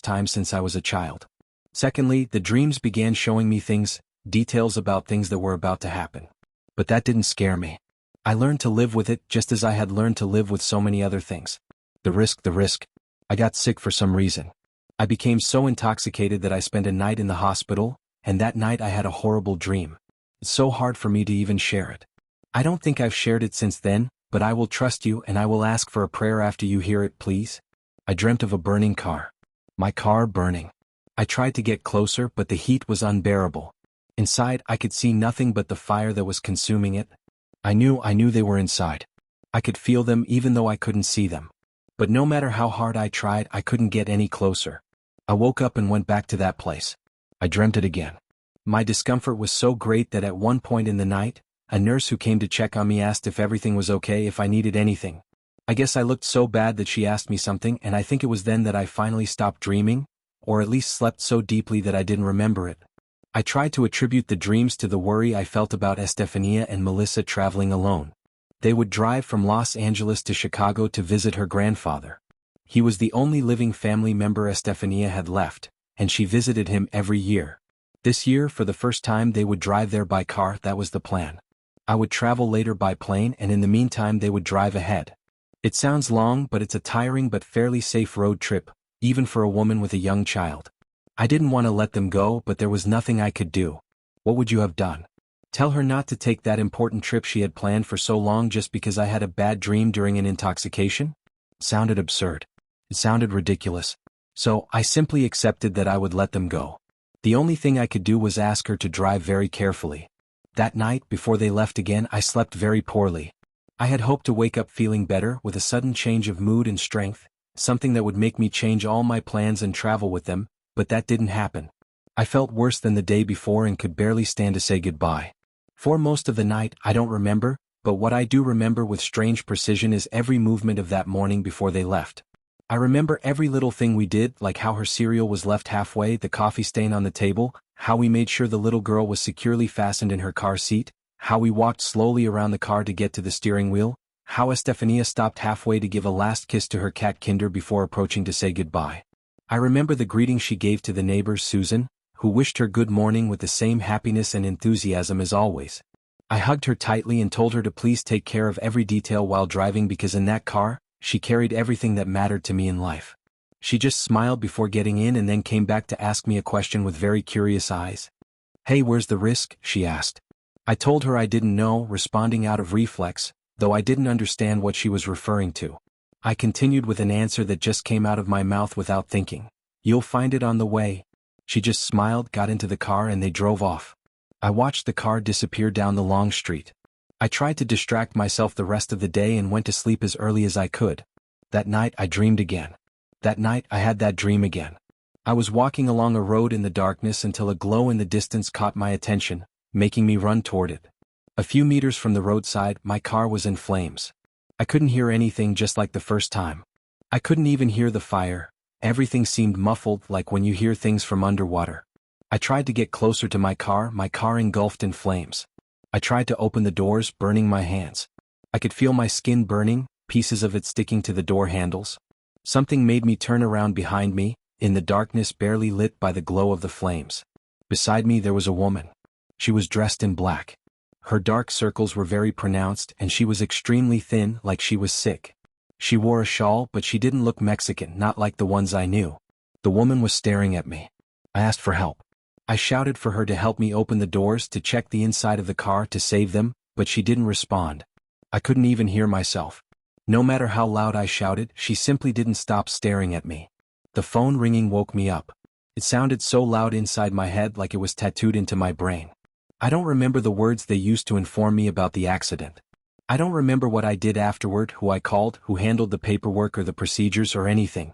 time since I was a child. Secondly, the dreams began showing me things, details about things that were about to happen. But that didn't scare me. I learned to live with it just as I had learned to live with so many other things. The risk. I got sick for some reason. I became so intoxicated that I spent a night in the hospital, and that night I had a horrible dream. It's so hard for me to even share it. I don't think I've shared it since then, but I will trust you and I will ask for a prayer after you hear it, please. I dreamt of a burning car. My car burning. I tried to get closer, but the heat was unbearable. Inside, I could see nothing but the fire that was consuming it. I knew they were inside. I could feel them even though I couldn't see them. But no matter how hard I tried, I couldn't get any closer. I woke up and went back to that place. I dreamt it again. My discomfort was so great that at one point in the night, a nurse who came to check on me asked if everything was okay, if I needed anything. I guess I looked so bad that she asked me something, and I think it was then that I finally stopped dreaming, or at least slept so deeply that I didn't remember it. I tried to attribute the dreams to the worry I felt about Estefania and Melissa traveling alone. They would drive from Los Angeles to Chicago to visit her grandfather. He was the only living family member Estefania had left, and she visited him every year. This year, for the first time, they would drive there by car. That was the plan. I would travel later by plane, and in the meantime they would drive ahead. It sounds long, but it's a tiring but fairly safe road trip, even for a woman with a young child. I didn't want to let them go, but there was nothing I could do. What would you have done? Tell her not to take that important trip she had planned for so long just because I had a bad dream during an intoxication? It sounded absurd. It sounded ridiculous. So, I simply accepted that I would let them go. The only thing I could do was ask her to drive very carefully. That night, before they left again, I slept very poorly. I had hoped to wake up feeling better, with a sudden change of mood and strength, something that would make me change all my plans and travel with them, but that didn't happen. I felt worse than the day before and could barely stand to say goodbye. For most of the night, I don't remember, but what I do remember with strange precision is every movement of that morning before they left. I remember every little thing we did, like how her cereal was left halfway, the coffee stain on the table, how we made sure the little girl was securely fastened in her car seat, how we walked slowly around the car to get to the steering wheel, how Estefania stopped halfway to give a last kiss to her cat Kinder before approaching to say goodbye. I remember the greeting she gave to the neighbor Susan, who wished her good morning with the same happiness and enthusiasm as always. I hugged her tightly and told her to please take care of every detail while driving because in that car, she carried everything that mattered to me in life. She just smiled before getting in and then came back to ask me a question with very curious eyes. "Hey, where's the risk?" she asked. I told her I didn't know, responding out of reflex, though I didn't understand what she was referring to. I continued with an answer that just came out of my mouth without thinking. "You'll find it on the way." She just smiled, got into the car, and they drove off. I watched the car disappear down the long street. I tried to distract myself the rest of the day and went to sleep as early as I could. That night I dreamed again. That night I had that dream again. I was walking along a road in the darkness until a glow in the distance caught my attention, making me run toward it. A few meters from the roadside, my car was in flames. I couldn't hear anything, just like the first time. I couldn't even hear the fire. Everything seemed muffled, like when you hear things from underwater. I tried to get closer to my car engulfed in flames. I tried to open the doors, burning my hands. I could feel my skin burning, pieces of it sticking to the door handles. Something made me turn around behind me, in the darkness barely lit by the glow of the flames. Beside me there was a woman. She was dressed in black. Her dark circles were very pronounced and she was extremely thin, like she was sick. She wore a shawl, but she didn't look Mexican, not like the ones I knew. The woman was staring at me. I asked for help. I shouted for her to help me open the doors, to check the inside of the car to save them, but she didn't respond. I couldn't even hear myself. No matter how loud I shouted, she simply didn't stop staring at me. The phone ringing woke me up. It sounded so loud inside my head, like it was tattooed into my brain. I don't remember the words they used to inform me about the accident. I don't remember what I did afterward, who I called, who handled the paperwork or the procedures or anything.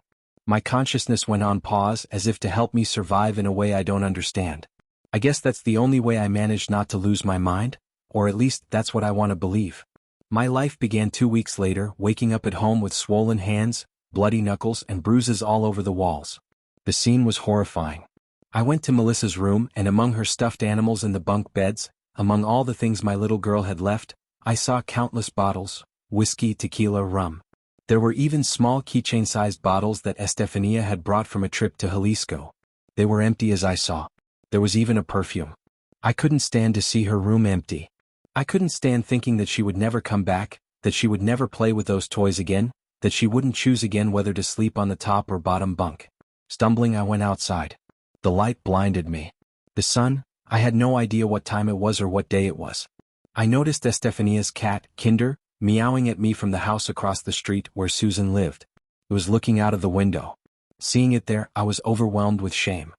My consciousness went on pause, as if to help me survive in a way I don't understand. I guess that's the only way I managed not to lose my mind, or at least that's what I want to believe. My life began 2 weeks later, waking up at home with swollen hands, bloody knuckles, and bruises all over the walls. The scene was horrifying. I went to Melissa's room, and among her stuffed animals in the bunk beds, among all the things my little girl had left, I saw countless bottles, whiskey, tequila, rum. There were even small keychain-sized bottles that Estefania had brought from a trip to Jalisco. They were empty as I saw. There was even a perfume. I couldn't stand to see her room empty. I couldn't stand thinking that she would never come back, that she would never play with those toys again, that she wouldn't choose again whether to sleep on the top or bottom bunk. Stumbling, I went outside. The light blinded me. The sun, I had no idea what time it was or what day it was. I noticed Estefania's cat, Kinder, meowing at me from the house across the street where Susan lived. It was looking out of the window. Seeing it there, I was overwhelmed with shame.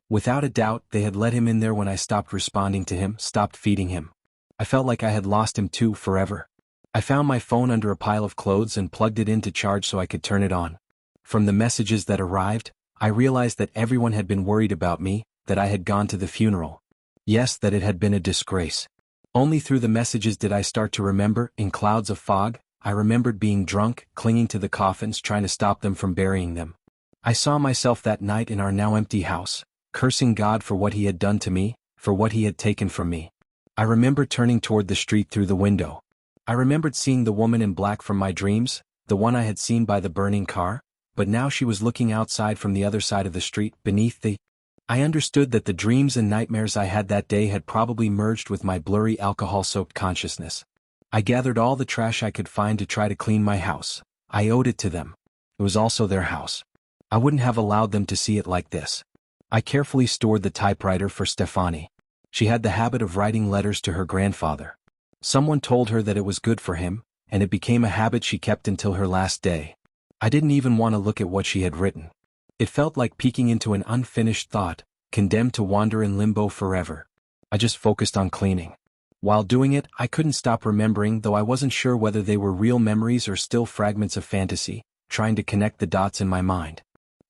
Without a doubt, they had let him in there when I stopped responding to him, stopped feeding him. I felt like I had lost him too, forever. I found my phone under a pile of clothes and plugged it in to charge so I could turn it on. From the messages that arrived, I realized that everyone had been worried about me, that I had gone to the funeral. Yes, that it had been a disgrace. Only through the messages did I start to remember, in clouds of fog, I remembered being drunk, clinging to the coffins, trying to stop them from burying them. I saw myself that night in our now empty house, cursing God for what he had done to me, for what he had taken from me. I remember turning toward the street through the window. I remembered seeing the woman in black from my dreams, the one I had seen by the burning car, but now she was looking outside from the other side of the street, beneath the... I understood that the dreams and nightmares I had that day had probably merged with my blurry alcohol-soaked consciousness. I gathered all the trash I could find to try to clean my house. I owed it to them. It was also their house. I wouldn't have allowed them to see it like this. I carefully stored the typewriter for Stefani. She had the habit of writing letters to her grandfather. Someone told her that it was good for him, and it became a habit she kept until her last day. I didn't even want to look at what she had written. It felt like peeking into an unfinished thought, condemned to wander in limbo forever. I just focused on cleaning. While doing it, I couldn't stop remembering, though I wasn't sure whether they were real memories or still fragments of fantasy, trying to connect the dots in my mind.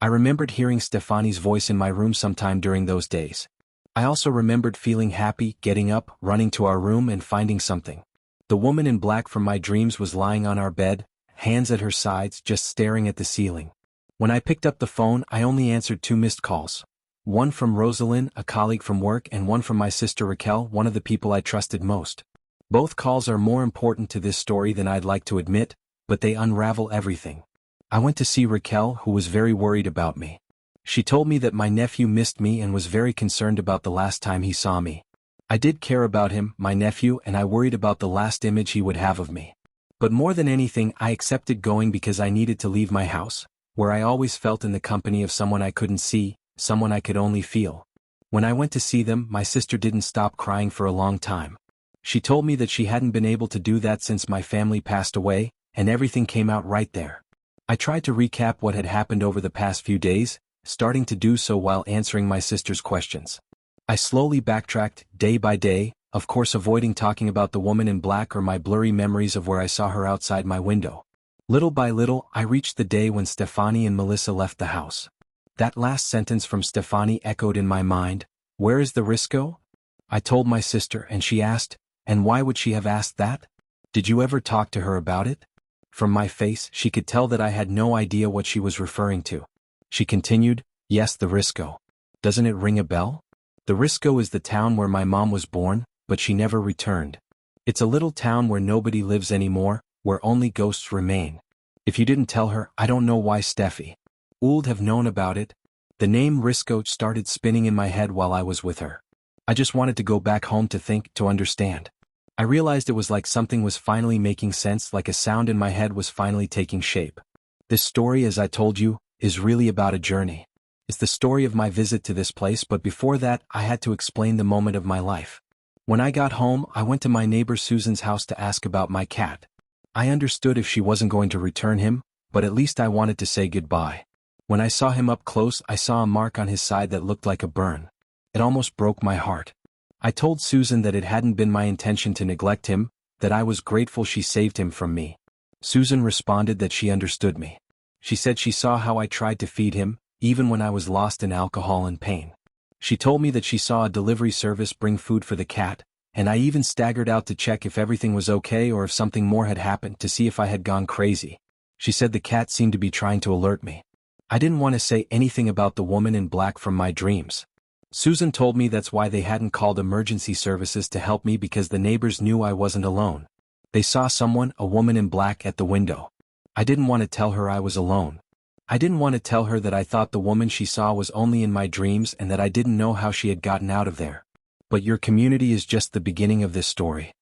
I remembered hearing Stefani's voice in my room sometime during those days. I also remembered feeling happy, getting up, running to our room and finding something. The woman in black from my dreams was lying on our bed, hands at her sides, just staring at the ceiling. When I picked up the phone, I only answered 2 missed calls. One from Rosalind, a colleague from work, and one from my sister Raquel, one of the people I trusted most. Both calls are more important to this story than I'd like to admit, but they unravel everything. I went to see Raquel, who was very worried about me. She told me that my nephew missed me and was very concerned about the last time he saw me. I did care about him, my nephew, and I worried about the last image he would have of me. But more than anything, I accepted going because I needed to leave my house, where I always felt in the company of someone I couldn't see, someone I could only feel. When I went to see them, my sister didn't stop crying for a long time. She told me that she hadn't been able to do that since my family passed away, and everything came out right there. I tried to recap what had happened over the past few days, starting to do so while answering my sister's questions. I slowly backtracked, day by day, of course avoiding talking about the woman in black or my blurry memories of where I saw her outside my window. Little by little, I reached the day when Stefani and Melissa left the house. That last sentence from Stefani echoed in my mind. Where is the Risco? I told my sister, and she asked, and why would she have asked that? Did you ever talk to her about it? From my face, she could tell that I had no idea what she was referring to. She continued, yes, the Risco. Doesn't it ring a bell? The Risco is the town where my mom was born, but she never returned. It's a little town where nobody lives anymore, where only ghosts remain. If you didn't tell her, I don't know why Steffi would have known about it. The name Risco started spinning in my head while I was with her. I just wanted to go back home to think, to understand. I realized it was like something was finally making sense, like a sound in my head was finally taking shape. This story, as I told you, is really about a journey. It's the story of my visit to this place, but before that, I had to explain the moment of my life. When I got home, I went to my neighbor Susan's house to ask about my cat. I understood if she wasn't going to return him, but at least I wanted to say goodbye. When I saw him up close, I saw a mark on his side that looked like a burn. It almost broke my heart. I told Susan that it hadn't been my intention to neglect him, that I was grateful she saved him from me. Susan responded that she understood me. She said she saw how I tried to feed him, even when I was lost in alcohol and pain. She told me that she saw a delivery service bring food for the cat, and I even staggered out to check if everything was okay or if something more had happened, to see if I had gone crazy. She said the cat seemed to be trying to alert me. I didn't want to say anything about the woman in black from my dreams. Susan told me that's why they hadn't called emergency services to help me, because the neighbors knew I wasn't alone. They saw someone, a woman in black, at the window. I didn't want to tell her I was alone. I didn't want to tell her that I thought the woman she saw was only in my dreams and that I didn't know how she had gotten out of there. But your community is just the beginning of this story.